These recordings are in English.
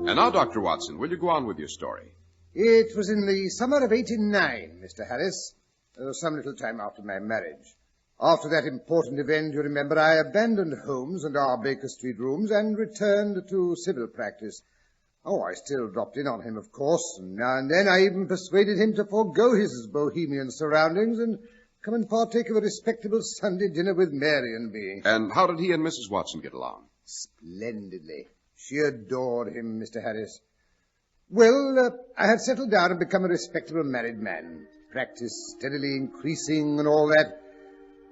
And now, Dr. Watson, will you go on with your story? It was in the summer of '89, Mr. Harris, some little time after my marriage. After that important event, you remember, I abandoned Holmes and our Baker Street rooms and returned to civil practice. Oh, I still dropped in on him, of course, and now and then I even persuaded him to forego his bohemian surroundings and come and partake of a respectable Sunday dinner with Mary and me. And how did he and Mrs. Watson get along? Splendidly. She adored him, Mr. Harris. Well, I had settled down and become a respectable married man. Practice steadily increasing and all that.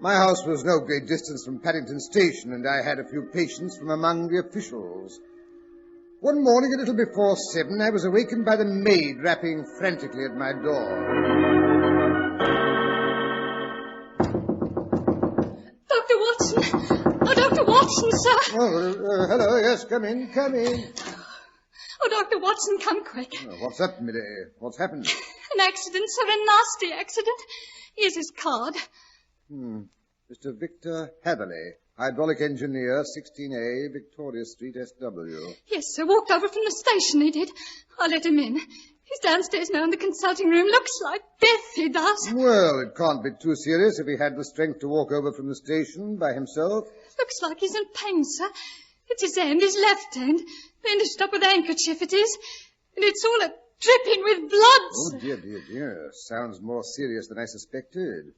My house was no great distance from Paddington Station, and I had a few patients from among the officials. One morning, a little before 7, I was awakened by the maid rapping frantically at my door. Dr. Watson! Oh, Dr. Watson, sir! Oh, hello, yes, come in. Oh, Dr. Watson, come quick. Oh, what's up, Millie? What's happened? An accident, sir, a nasty accident. Here's his card. Mr. Victor Hatherley, hydraulic engineer, 16A, Victoria Street, SW. Yes, sir, walked over from the station, he did. I let him in. He's downstairs now in the consulting room. Looks like death, he does. Well, it can't be too serious if he had the strength to walk over from the station by himself. Looks like he's in pain, sir. It's his hand, his left hand. Bandaged up with a handkerchief, it is. And it's all dripping with blood, sir. Oh, dear. Sounds more serious than I suspected.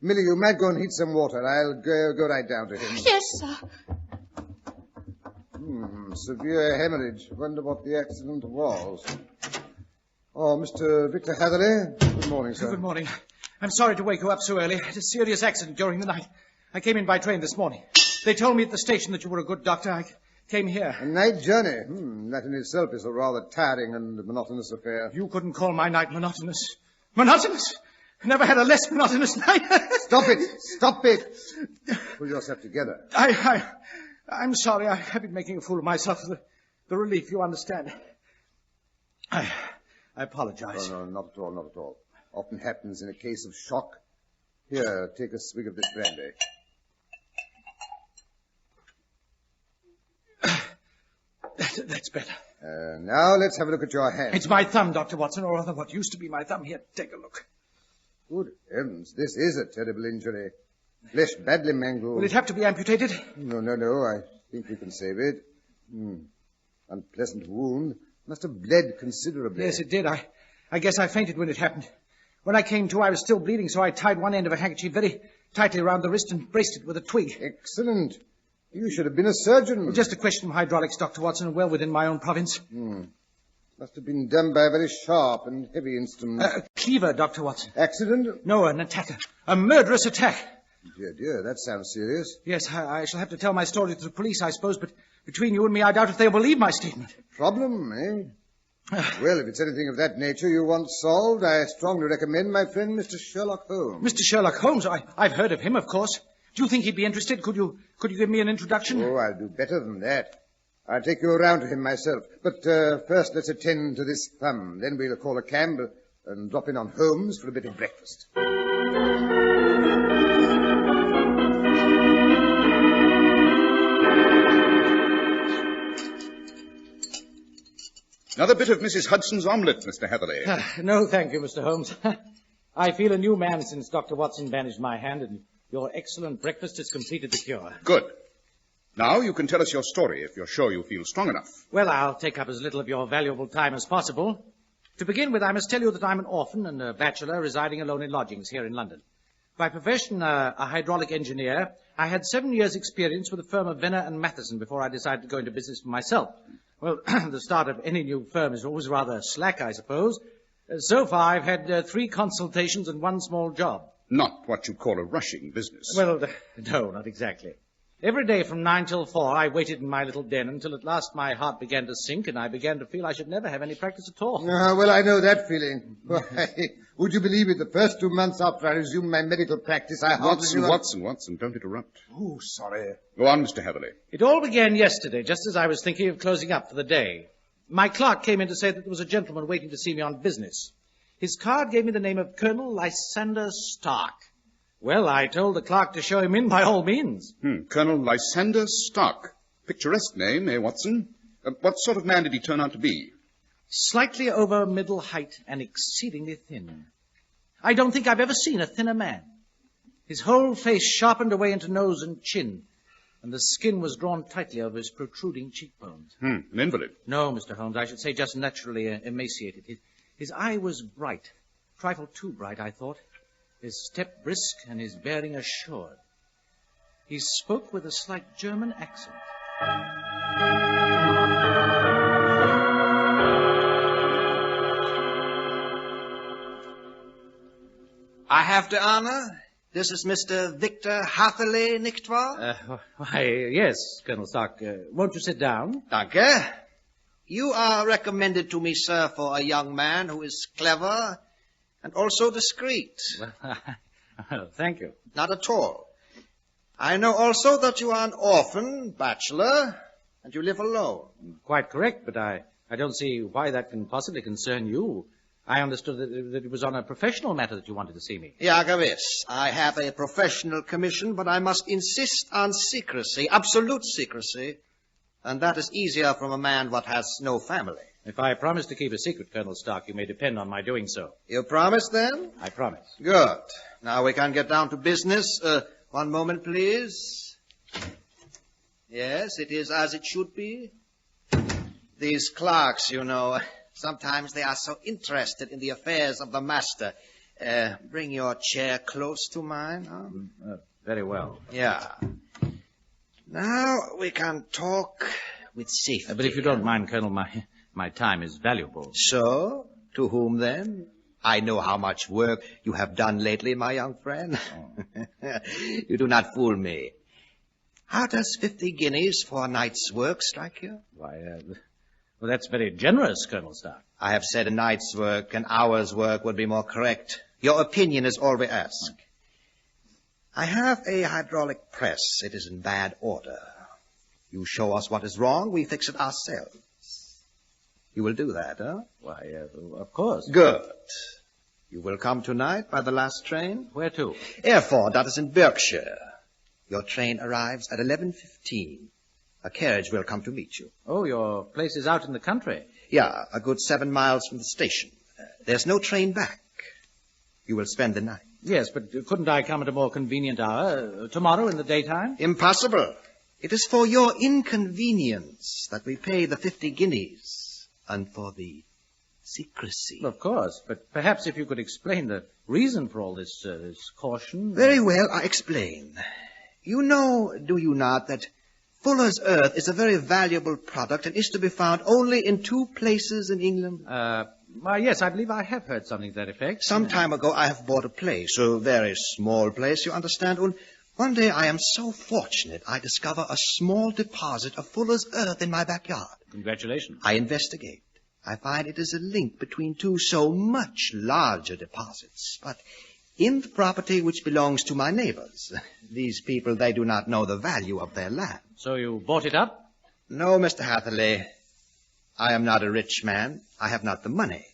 Millie, you might go and heat some water. I'll go right down to him. Yes, sir. Severe hemorrhage. Wonder what the accident was. Oh, Mr. Victor Hatherley. Good morning, sir. Good morning. I'm sorry to wake you up so early. I had a serious accident during the night. I came in by train this morning. They told me at the station that you were a good doctor. I came here. A night journey? That in itself is a rather tiring and monotonous affair. You couldn't call my night monotonous. Monotonous? I never had a less monotonous night. Stop it. Pull yourself together. I'm sorry. I've been making a fool of myself for the relief, you understand. I apologize. Oh, no, not at all. Often happens in a case of shock. Here, take a swig of this brandy. That's better. Now let's have a look at your hand. It's my thumb, Dr. Watson, or rather what used to be my thumb. Here, take a look. Good heavens, this is a terrible injury. Flesh badly mangled. Will it have to be amputated? No. I think we can save it. Unpleasant wound. Must have bled considerably. Yes, it did. I guess I fainted when it happened. When I came to, I was still bleeding, so I tied one end of a handkerchief very tightly around the wrist and braced it with a twig. Excellent. You should have been a surgeon. Well, just a question of hydraulics, Dr. Watson, and well within my own province. Must have been done by a very sharp and heavy instrument. A cleaver, Dr. Watson. Accident? No, an attacker. A murderous attack. Dear, that sounds serious. Yes, I shall have to tell my story to the police, I suppose, but between you and me, I doubt if they'll believe my statement. Problem, eh? Well, if it's anything of that nature you want solved, I strongly recommend my friend Mr. Sherlock Holmes. Mr. Sherlock Holmes? I've heard of him, of course. Do you think he'd be interested? Could you give me an introduction? Oh, I'll do better than that. I'll take you around to him myself. But first, let's attend to this thumb. Then we'll call a cab and drop in on Holmes for a bit of breakfast. Another bit of Mrs. Hudson's omelette, Mr. Hatherley. No, thank you, Mr. Holmes. I feel a new man since Dr. Watson bandaged my hand, and your excellent breakfast has completed the cure. Good. Now you can tell us your story if you're sure you feel strong enough. Well, I'll take up as little of your valuable time as possible. To begin with, I must tell you that I'm an orphan and a bachelor residing alone in lodgings here in London. By profession, a hydraulic engineer, I had 7 years' experience with the firm of Venner and Matheson before I decided to go into business for myself. Well, the start of any new firm is always rather slack, I suppose. So far, I've had 3 consultations and 1 small job. Not what you'd call a rushing business. Well, no, not exactly. Every day from 9 till 4, I waited in my little den until at last my heart began to sink and I began to feel I should never have any practice at all. Well, I know that feeling. Would you believe it? The first 2 months after I resumed my medical practice, I hardly... Watson, don't interrupt. Oh, sorry. Go on, Mr. Hatherley. It all began yesterday, just as I was thinking of closing up for the day. My clerk came in to say that there was a gentleman waiting to see me on business. His card gave me the name of Colonel Lysander Stark. Well, I told the clerk to show him in by all means. Colonel Lysander Stark. Picturesque name, eh, Watson? What sort of man did he turn out to be? Slightly over middle height and exceedingly thin. I don't think I've ever seen a thinner man. His whole face sharpened away into nose and chin, and the skin was drawn tightly over his protruding cheekbones. An invalid. No, Mr. Holmes, I should say just naturally emaciated. His eye was bright, a trifle too bright, I thought. His step brisk and his bearing assured. He spoke with a slight German accent. I have the honor. This is Mr. Victor Hatherley, nicht wahr? Why, yes, Colonel Stark. Won't you sit down? Danke. You are recommended to me, sir, for a young man who is clever and also discreet. Well, thank you. Not at all. I know also that you are an orphan, bachelor, and you live alone. Quite correct, but I don't see why that can possibly concern you. I understood that it was on a professional matter that you wanted to see me. Ja, gewiss. I have a professional commission, but I must insist on secrecy, absolute secrecy. And that is easier from a man what has no family. If I promise to keep a secret, Colonel Stark, you may depend on my doing so. You promise, then? I promise. Good. Now we can get down to business. One moment, please. Yes, it is as it should be. These clerks, you know, sometimes they are so interested in the affairs of the master. Bring your chair close to mine. Huh? Very well. Yeah. Now we can talk with safety. But if you don't mind, Colonel, my time is valuable. So, to whom then? I know how much work you have done lately, my young friend. Oh. You do not fool me. How does 50 guineas for a night's work strike you? Why, well, that's very generous, Colonel Stark. I have said a night's work. An hour's work would be more correct. Your opinion is all we ask. I have a hydraulic press. It is in bad order. You show us what is wrong, we fix it ourselves. You will do that, huh? Why, of course. Good. You will come tonight by the last train? Where to? Erfurt, that is in Berkshire. Your train arrives at 11:15. A carriage will come to meet you. Oh, your place is out in the country. Yeah, a good 7 miles from the station. There's no train back. You will spend the night. Yes, but couldn't I come at a more convenient hour? Tomorrow in the daytime? Impossible. It is for your inconvenience that we pay the 50 guineas. And for the secrecy. Of course, but perhaps if you could explain the reason for all this caution. Very well, I explain. You know, do you not, that Fuller's Earth is a very valuable product and is to be found only in 2 places in England? Why, yes, I believe I have heard something to that effect. Some time ago I have bought a place, a very small place, you understand. And one day I am so fortunate I discover a small deposit of Fuller's Earth in my backyard. Congratulations. I investigate. I find it is a link between 2 so much larger deposits. But in the property which belongs to my neighbors, these people, they do not know the value of their land. So you bought it up? No, Mr. Hatherley. I am not a rich man. I have not the money.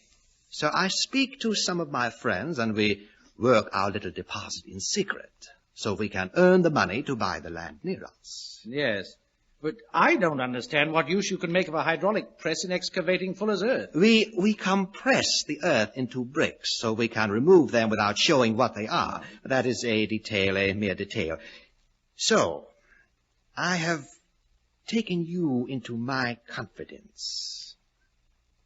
So I speak to some of my friends, and we work our little deposit in secret, so we can earn the money to buy the land near us. Yes, but I don't understand what use you can make of a hydraulic press in excavating Fuller's Earth. We compress the earth into bricks, so we can remove them without showing what they are. That is a detail, a mere detail. So, I have taken you into my confidence.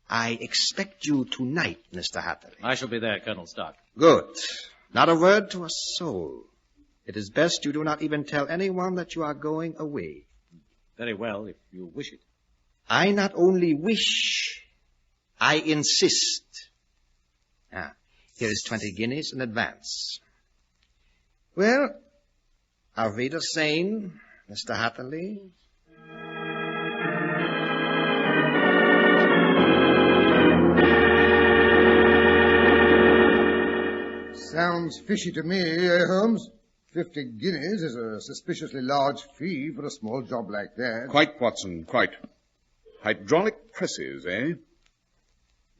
I expect you tonight, Mr. Hatherley. I shall be there, Colonel Stark. Good. Not a word to a soul. It is best you do not even tell anyone that you are going away. Very well, if you wish it. I not only wish, I insist. Here is 20 guineas in advance. Well, auf Wiedersehen, Mr. Hatherley. Sounds fishy to me, eh, Holmes? 50 guineas is a suspiciously large fee for a small job like that. Quite, Watson, quite. Hydraulic presses, eh?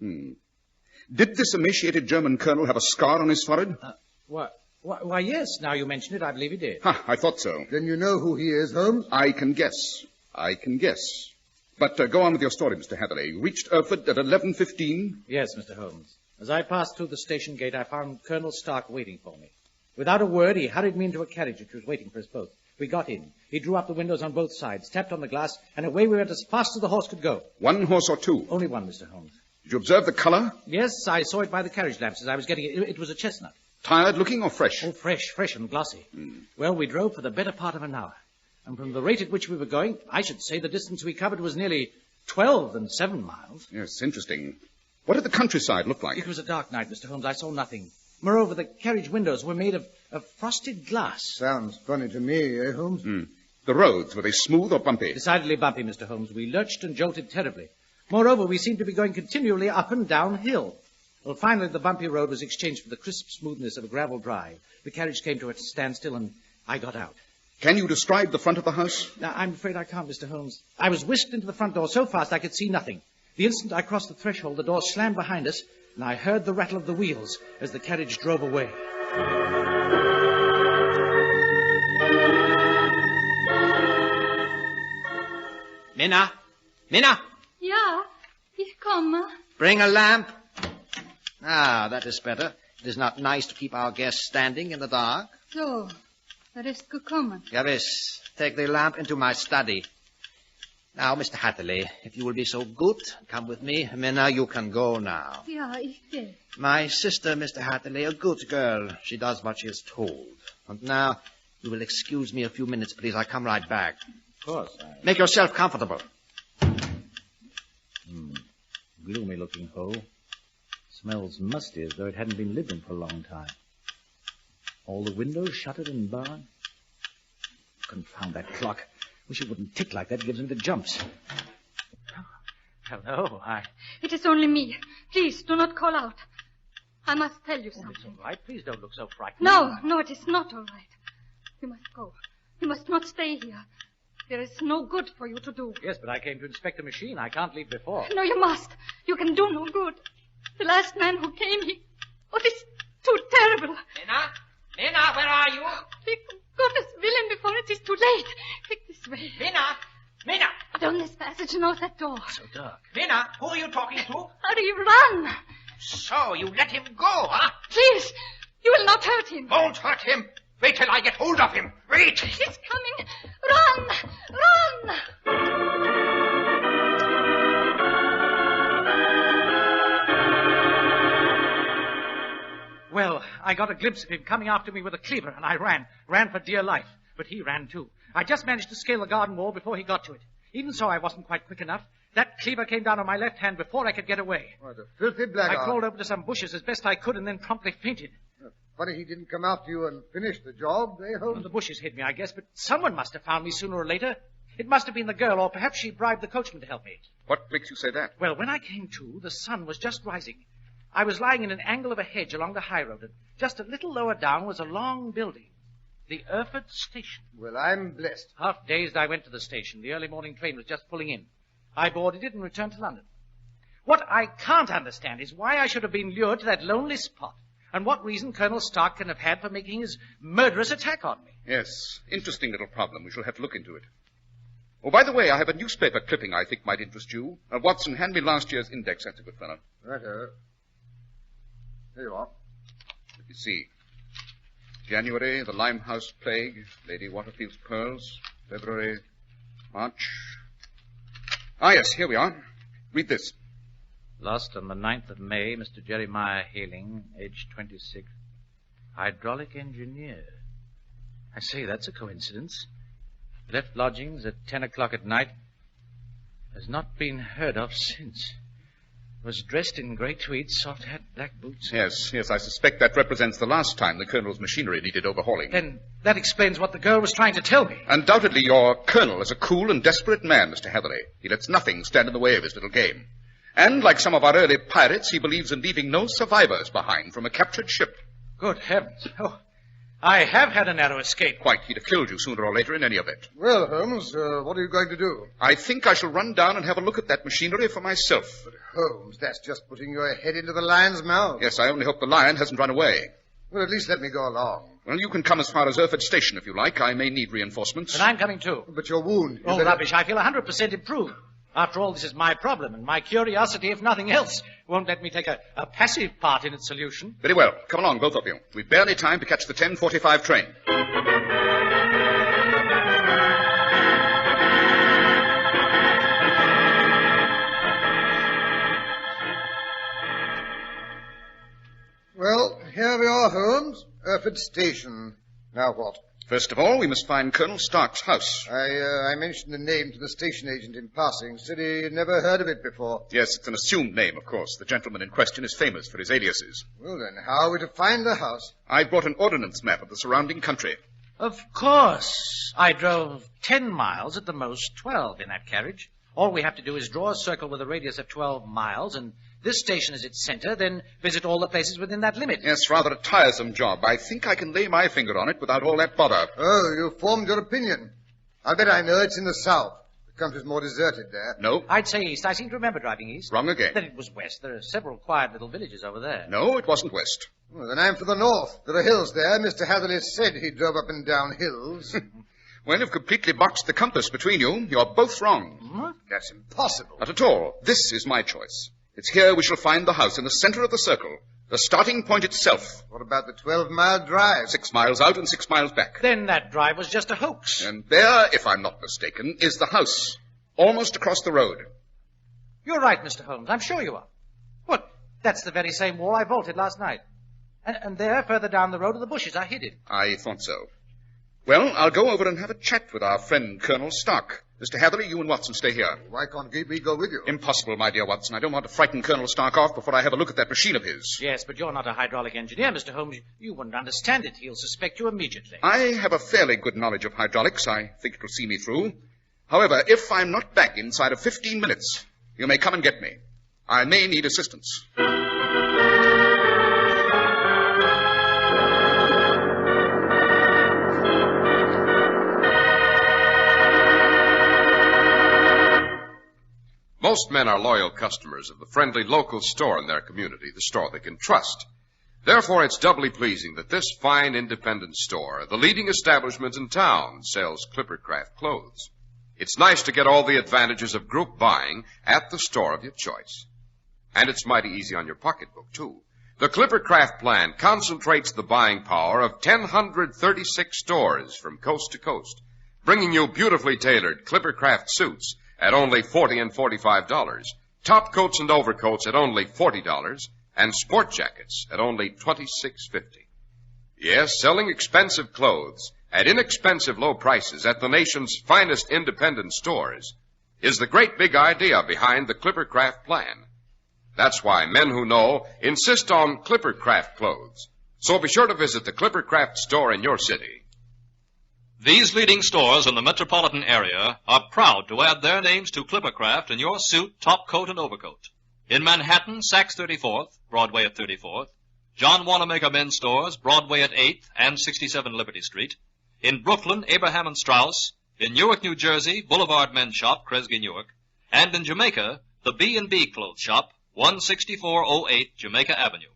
Did this emaciated German colonel have a scar on his forehead? Why, yes, now you mention it, I believe he did. I thought so. Then you know who he is, Holmes? I can guess. But go on with your story, Mr. Hatherley. You reached Erfurt at 11:15. Yes, Mr. Holmes. As I passed through the station gate, I found Colonel Stark waiting for me. Without a word, he hurried me into a carriage which was waiting for us both. We got in. He drew up the windows on both sides, tapped on the glass, and away we went as fast as the horse could go. One horse or two? Only one, Mr. Holmes. Did you observe the color? Yes, I saw it by the carriage lamps as I was getting it. It was a chestnut. Tired looking or fresh? Oh, fresh and glossy. Well, we drove for the better part of an hour. And from the rate at which we were going, I should say the distance we covered was nearly 12 and 7 miles. Yes, interesting. What did the countryside look like? It was a dark night, Mr. Holmes. I saw nothing. Moreover, the carriage windows were made of frosted glass. Sounds funny to me, eh, Holmes? The roads, were they smooth or bumpy? Decidedly bumpy, Mr. Holmes. We lurched and jolted terribly. Moreover, we seemed to be going continually up and down hill. Well, finally, the bumpy road was exchanged for the crisp smoothness of a gravel drive. The carriage came to a standstill, and I got out. Can you describe the front of the house? Now, I'm afraid I can't, Mr. Holmes. I was whisked into the front door so fast I could see nothing. The instant I crossed the threshold, the door slammed behind us, and I heard the rattle of the wheels as the carriage drove away. Minna? Minna? Ja, ich komme. Bring a lamp. Ah, that is better. It is not nice to keep our guests standing in the dark. So, ist gekommen. Gewiss. Take the lamp into my study. Now, Mr. Hatherley, if you will be so good, come with me. Minna, you can go now. Ja, ich gehe. My sister, Mr. Hatherley, a good girl. She does what she is told. And now, you will excuse me a few minutes, please. I come right back. Of course. Make yourself comfortable. Gloomy-looking hole. Smells musty as though it hadn't been lived in for a long time. All the windows shuttered and barred. Confound that clock. Wish it wouldn't tick like that. Gives me the jumps. Hello, It is only me. Please, do not call out. I must tell you something. It's all right. Please don't look so frightened. No, it is not all right. You must go. You must not stay here. There is no good for you to do. Yes, but I came to inspect the machine. I can't leave before. No, you must. You can do no good. The last man who came, Oh, this is too terrible. Minna, where are you? Quick, Gottes Willen, before it is too late. Quick, this way. Minna! Down this passage and out that door. So dark. Minna, who are you talking to? Hurry, run. So, you let him go, huh? Please, you will not hurt him. Won't hurt him. Wait till I get hold of him. Wait. He's coming. Run! Run! Well, I got a glimpse of him coming after me with a cleaver, and I ran for dear life. But he ran too. I just managed to scale the garden wall before he got to it. Even so, I wasn't quite quick enough. That cleaver came down on my left hand before I could get away. What a filthy blackguard. I crawled over to some bushes as best I could and then promptly fainted. Funny he didn't come after you and finish the job, eh, Holmes? Well, the bushes hid me, I guess, but someone must have found me sooner or later. It must have been the girl, or perhaps she bribed the coachman to help me. What makes you say that? Well, when I came to, the sun was just rising. I was lying in an angle of a hedge along the high road, and just a little lower down was a long building. The Erfurt station. Well, I'm blessed. Half dazed, I went to the station. The early morning train was just pulling in. I boarded it and returned to London. What I can't understand is why I should have been lured to that lonely spot, and what reason Colonel Stark can have had for making his murderous attack on me. Yes, interesting little problem. We shall have to look into it. Oh, by the way, I have a newspaper clipping I think might interest you. Watson, hand me last year's index. That's a good fellow. Righto. There you are. Let me see. January, the Limehouse Plague, Lady Waterfield's Pearls, February, March. Ah, yes, here we are. Read this. Lost on the 9th of May, Mr. Jeremiah Haling, age 26, hydraulic engineer. I say, that's a coincidence. Left lodgings at 10 o'clock at night. Has not been heard of since. Was dressed in grey tweed, soft hat, black boots. Yes, I suspect that represents the last time the Colonel's machinery needed overhauling. Then that explains what the girl was trying to tell me. Undoubtedly, your Colonel is a cool and desperate man, Mr. Hatherley. He lets nothing stand in the way of his little game. And, like some of our early pirates, he believes in leaving no survivors behind from a captured ship. Good heavens. Oh, I have had a narrow escape. Quite. He'd have killed you sooner or later in any event. Well, Holmes, what are you going to do? I think I shall run down and have a look at that machinery for myself. But, Holmes, that's just putting your head into the lion's mouth. Yes, I only hope the lion hasn't run away. Well, at least let me go along. Well, you can come as far as Erfurt Station if you like. I may need reinforcements. And I'm coming too. But your wound... Oh, rubbish. I feel 100% improved. After all, this is my problem, and my curiosity, if nothing else, won't let me take a passive part in its solution. Very well. Come along, both of you. We've barely time to catch the 10:45 train. Well, here we are, Holmes. Erford Station. Now what? First of all, we must find Colonel Stark's house. I mentioned the name to the station agent in passing. Said he'd never heard of it before. Yes, it's an assumed name, of course. The gentleman in question is famous for his aliases. Well, then, how are we to find the house? I brought an ordnance map of the surrounding country. Of course. I drove 10 miles, at the most 12 in that carriage. All we have to do is draw a circle with a radius of 12 miles, and this station is its center, then visit all the places within that limit. Yes, rather a tiresome job. I think I can lay my finger on it without all that bother. Oh, you formed your opinion. I bet I know it's in the south. The country's more deserted there. No. I'd say east. I seem to remember driving east. Wrong again. Then it was west. There are several quiet little villages over there. No, it wasn't west. Well, then I'm for the north. There are hills there. Mr. Hatherley said he drove up and down hills. Well, you've completely boxed the compass between you. You're both wrong. Hmm? That's impossible. Not at all. This is my choice. It's here we shall find the house in the center of the circle. The starting point itself. What about the 12-mile drive? 6 miles out and 6 miles back. Then that drive was just a hoax. And there, if I'm not mistaken, is the house. Almost across the road. You're right, Mr. Holmes. I'm sure you are. Look, that's the very same wall I vaulted last night. And there, further down the road, are the bushes. I hid it. I thought so. Well, I'll go over and have a chat with our friend Colonel Stark. Mr. Hatherley, you and Watson stay here. Why can't we go with you? Impossible, my dear Watson. I don't want to frighten Colonel Stark off before I have a look at that machine of his. Yes, but you're not a hydraulic engineer, Mr. Holmes. You wouldn't understand it. He'll suspect you immediately. I have a fairly good knowledge of hydraulics. I think it'll see me through. However, if I'm not back inside of 15 minutes, you may come and get me. I may need assistance. Most men are loyal customers of the friendly local store in their community, the store they can trust. Therefore, it's doubly pleasing that this fine independent store, the leading establishment in town, sells Clippercraft clothes. It's nice to get all the advantages of group buying at the store of your choice. And it's mighty easy on your pocketbook, too. The Clippercraft plan concentrates the buying power of 1,036 stores from coast to coast, bringing you beautifully tailored Clippercraft suits at only $40 and $45, top coats and overcoats at only $40, and sport jackets at only $26.50. Yes, selling expensive clothes at inexpensive low prices at the nation's finest independent stores is the great big idea behind the Clippercraft plan. That's why men who know insist on Clippercraft clothes. So be sure to visit the Clippercraft store in your city. These leading stores in the metropolitan area are proud to add their names to Clippercraft in your suit, top coat, and overcoat. In Manhattan, Saks 34th, Broadway at 34th. John Wanamaker Men's Stores, Broadway at 8th and 67 Liberty Street. In Brooklyn, Abraham and Strauss. In Newark, New Jersey, Boulevard Men's Shop, Kresge, Newark. And in Jamaica, the B&B Clothes Shop, 16408 Jamaica Avenue.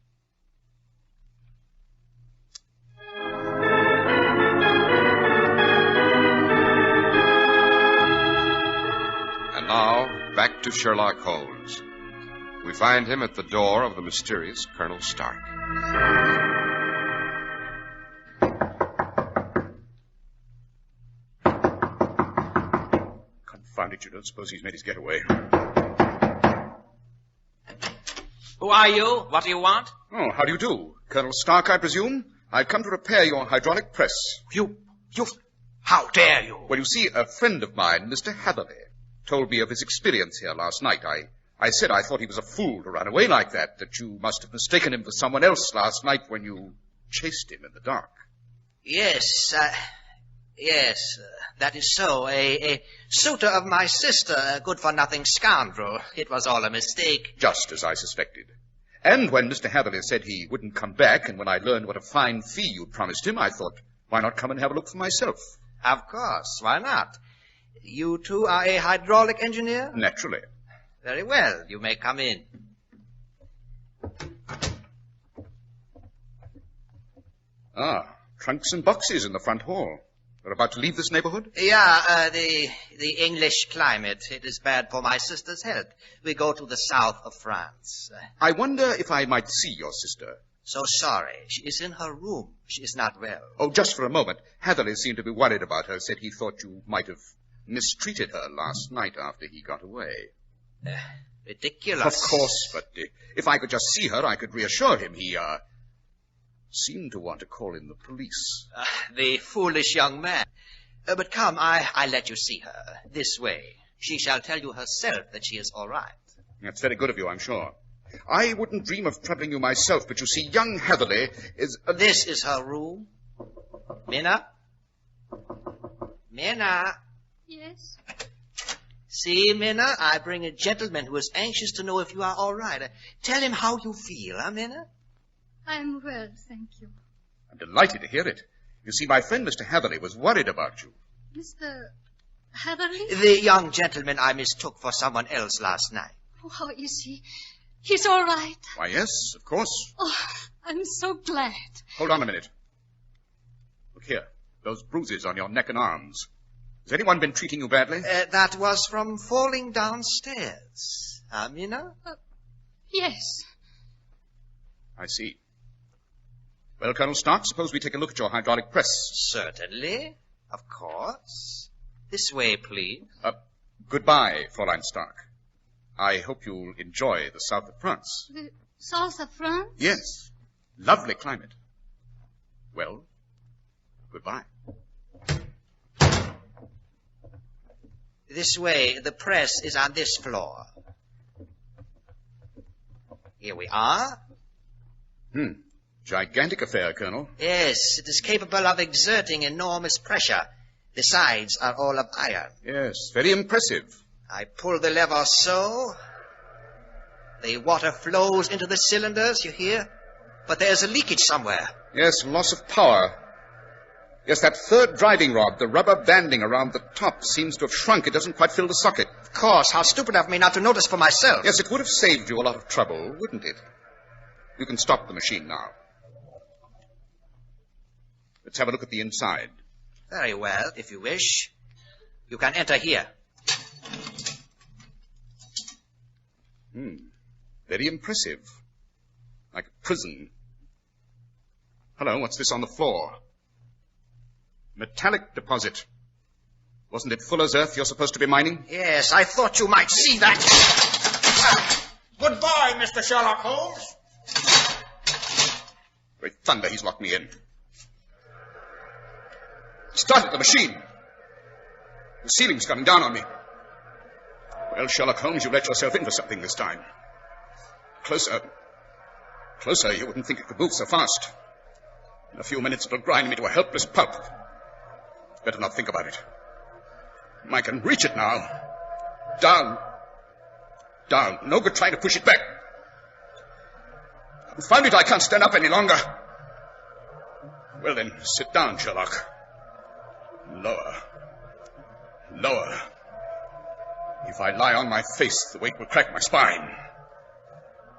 And now, back to Sherlock Holmes. We find him at the door of the mysterious Colonel Stark. Confound it, you don't suppose he's made his getaway. Who are you? What do you want? Oh, how do you do? Colonel Stark, I presume? I've come to repair your hydraulic press. You, how dare you? Well, you see, a friend of mine, Mr. Hatherley, told me of his experience here last night. I said I thought he was a fool to run away like that you must have mistaken him for someone else last night when you chased him in the dark. Yes, that is so. A suitor of my sister, a good-for-nothing scoundrel. It was all a mistake. Just as I suspected. And when Mr. Hatherley said he wouldn't come back, and when I learned what a fine fee you'd promised him, I thought, why not come and have a look for myself? Of course, why not? You too are a hydraulic engineer? Naturally. Very well, you may come in. Ah, trunks and boxes in the front hall. We're about to leave this neighborhood? Yeah, the English climate. It is bad for my sister's health. We go to the south of France. I wonder if I might see your sister. So sorry. She is in her room. She is not well. Oh, just for a moment. Hatherley seemed to be worried about her, said he thought you might have mistreated her last night after he got away. Ridiculous. Of course, but if I could just see her, I could reassure him. He, seemed to want to call in the police. The foolish young man. But come, I'll let you see her. This way. She shall tell you herself that she is all right. That's very good of you, I'm sure. I wouldn't dream of troubling you myself, but you see, young Hatherley is... This is her room. Minna? Minna? Yes? See, Minna, I bring a gentleman who is anxious to know if you are all right. Tell him how you feel, huh, Minna? I'm well, thank you. I'm delighted to hear it. You see, my friend Mr. Hatherley was worried about you. Mr. Hatherley? The young gentleman I mistook for someone else last night. Oh, how is he? He's all right. Why, yes, of course. Oh, I'm so glad. Hold on a minute. Look here, those bruises on your neck and arms. Has anyone been treating you badly? That was from falling downstairs. Minna? Yes. I see. Well, Colonel Stark, suppose we take a look at your hydraulic press. Certainly. Of course. This way, please. Goodbye, Fräulein Stark. I hope you'll enjoy the south of France. The south of France? Yes. Lovely climate. Well, goodbye. This way. The press is on this floor. Here we are. Gigantic affair, Colonel. Yes, it is capable of exerting enormous pressure. The sides are all of iron. Yes, very impressive. I pull the lever so. The water flows into the cylinders, you hear? But there's a leakage somewhere. Yes, loss of power. Yes, that third driving rod, the rubber banding around the top, seems to have shrunk. It doesn't quite fill the socket. Of course, how stupid of me not to notice for myself. Yes, it would have saved you a lot of trouble, wouldn't it? You can stop the machine now. Let's have a look at the inside. Very well, if you wish. You can enter here. Very impressive. Like a prison. Hello, what's this on the floor? Metallic deposit. Wasn't it Fuller's Earth you're supposed to be mining? Yes, I thought you might see that. Goodbye, Mr. Sherlock Holmes. Great thunder, he's locked me in. Started the machine. The ceiling's coming down on me. Well, Sherlock Holmes, you let yourself in for something this time. Closer. Closer, you wouldn't think it could move so fast. In a few minutes, it'll grind me to a helpless pulp. Better not think about it. I can reach it now. Down. Down. No good trying to push it back. I found it. I can't stand up any longer. Well then, sit down, Sherlock. Lower. Lower. If I lie on my face, the weight will crack my spine.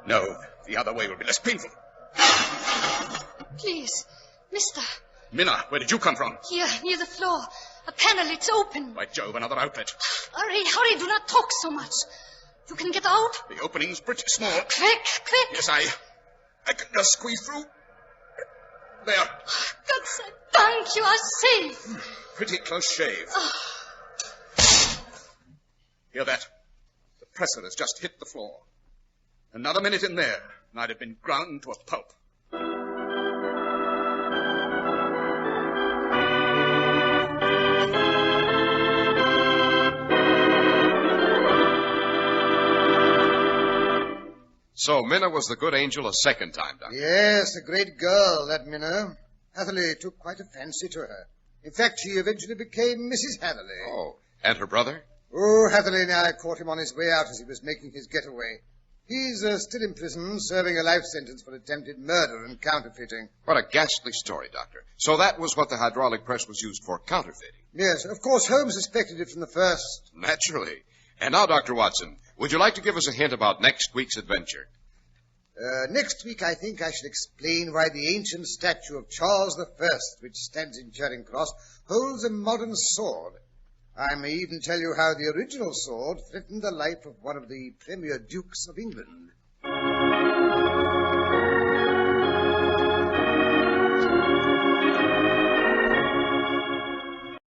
No, the other way will be less painful. Please, mister. Minna, where did you come from? Here, near the floor. A panel, it's open. By Jove, another outlet. Hurry, hurry, do not talk so much. You can get out? The opening's pretty small. Quick, quick. Yes, I can just squeeze through. There. God thank you are safe. Pretty close shave. Hear that? The presser has just hit the floor. Another minute in there, and I'd have been ground to a pulp. So Minna was the good angel a second time, Doctor. Yes, a great girl, that Minna. Hatherley took quite a fancy to her. In fact, she eventually became Mrs. Hatherley. Oh, and her brother? Oh, Hatherley and I caught him on his way out as he was making his getaway. He's still in prison, serving a life sentence for attempted murder and counterfeiting. What a ghastly story, Doctor. So that was what the hydraulic press was used for, counterfeiting. Yes, of course, Holmes suspected it from the first. Naturally. And now, Dr. Watson, would you like to give us a hint about next week's adventure? Next week, I think I shall explain why the ancient statue of Charles I, which stands in Charing Cross, holds a modern sword. I may even tell you how the original sword threatened the life of one of the premier dukes of England.